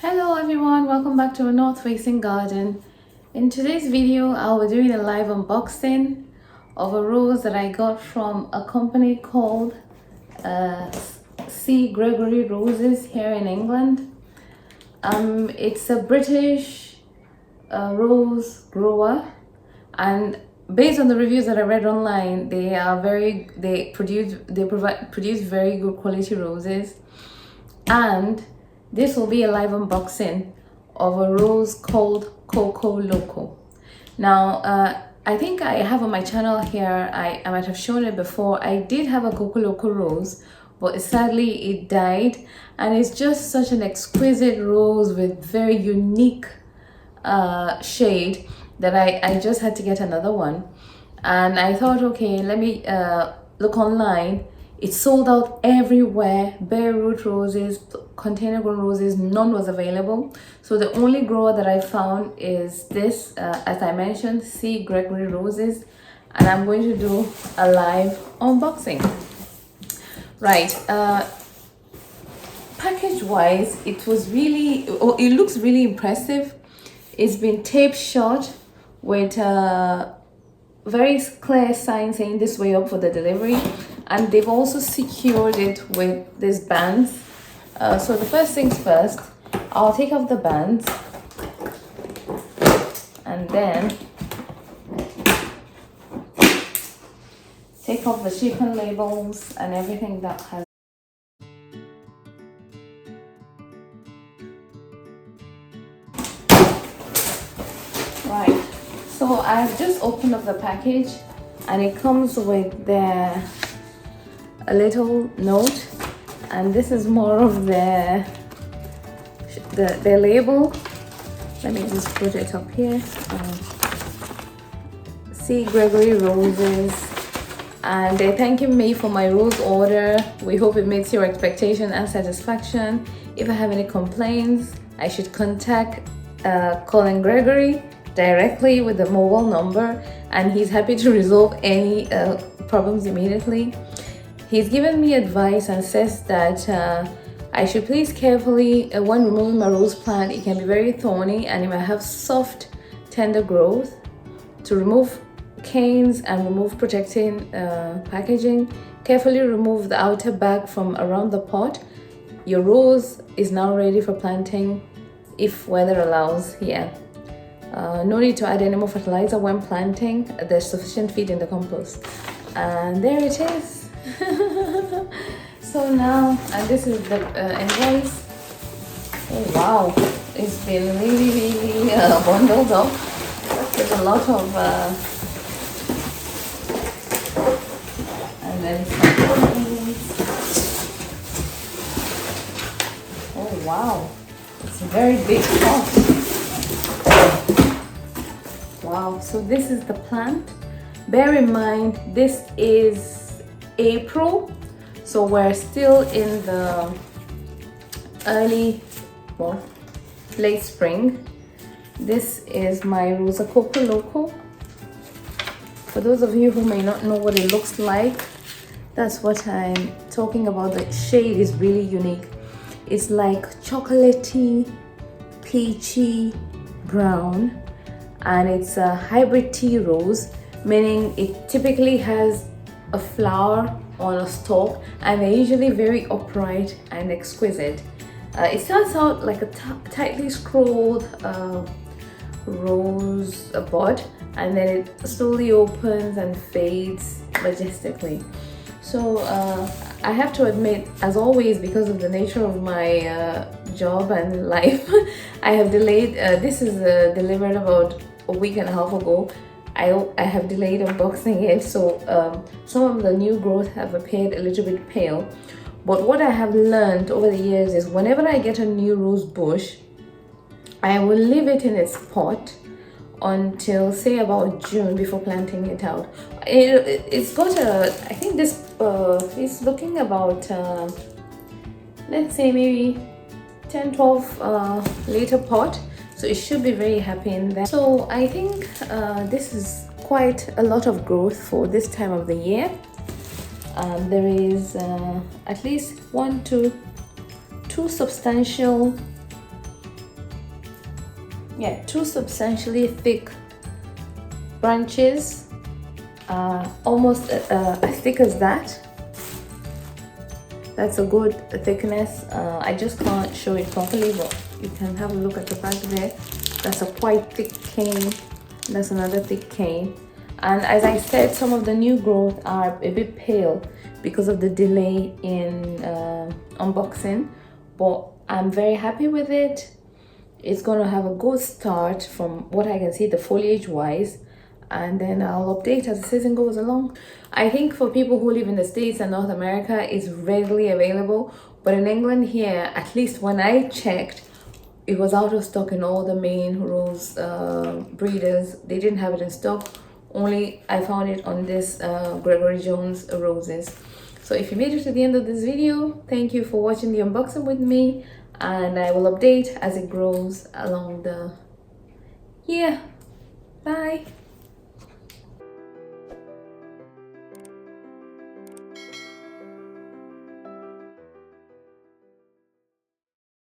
Hello everyone, welcome back to a north facing garden. In today's video I'll be doing a live unboxing of a rose that I got from a company called Gregory Roses here in England. It's a British rose grower, and based on the reviews that I read online, they produce very good quality roses. And this will be a live unboxing of a rose called Koko Loko. Now, I think I have on my channel here, I might have shown it before. I did have a Koko Loko rose, but sadly it died. And it's just such an exquisite rose with very unique shade that I just had to get another one. And I thought, okay, let me look online. It sold out everywhere. Bare root roses, container grown roses, none was available. So the only grower that I found is this, as I mentioned, Gregory Roses, and I'm going to do a live unboxing. Right, package wise, it looks really impressive. It's been taped shut with very clear sign saying this way up for the delivery, and they've also secured it with these bands. So the first things first, I'll take off the bands and then take off the shipping labels and everything that has. Right, so I've just opened up the package and it comes with a little note, and this is more of their label. Let me just put it up here. Gregory Roses, and they're thanking me for my rose order. We hope it meets your expectation and satisfaction. If I have any complaints, I should contact Colin Gregory directly with the mobile number, and he's happy to resolve any problems immediately. He's given me advice and says that I should please carefully, when removing my rose plant, it can be very thorny and it might have soft, tender growth. To remove canes and remove protecting packaging, carefully remove the outer bag from around the pot. Your rose is now ready for planting if weather allows. No need to add any more fertilizer when planting. There's sufficient feed in the compost. And there it is. So now, and this is the invoice. Oh wow, it's been really bundled up. There's a lot of and then some things. Oh wow, it's a very big pot. Wow, so this is the plant. Bear in mind, this is April, so we're still in the late spring. This is my Rosa Koko Loko. For those of you who may not know what it looks like, that's what I'm talking about. The shade is really unique. It's like chocolatey, peachy brown, and it's a hybrid tea rose, meaning it typically has a flower on a stalk, and they're usually very upright and exquisite. It starts out like a tightly scrolled rose bud, and then it slowly opens and fades majestically. So I have to admit, as always, because of the nature of my job and life, I have delayed. This is delivered about a week and a half ago. I have delayed unboxing it, so some of the new growth have appeared a little bit pale. But what I have learned over the years is whenever I get a new rose bush, I will leave it in its pot until say about June before planting it out. It's got I think this is looking about let's say maybe 10-12 liter pot. So it should be very happy in there. So I think this is quite a lot of growth for this time of the year. There is at least 1 to 2 substantial Yeah, two substantially thick branches, almost as thick as that. That's a good thickness. I just can't show it properly, but you can have a look at the back there. That's a quite thick cane. That's another thick cane. And as I said, some of the new growth are a bit pale because of the delay in unboxing, but I'm very happy with it. It's gonna have a good start from what I can see, the foliage wise, and then I'll update as the season goes along. I think for people who live in the States and North America, it's readily available, but in England here, at least when I checked, it was out of stock in all the main rose breeders. They didn't have it in stock. Only I found it on this Gregory Jones roses. So if you made it to the end of this video, thank you for watching the unboxing with me, and I will update as it grows along the year. Bye.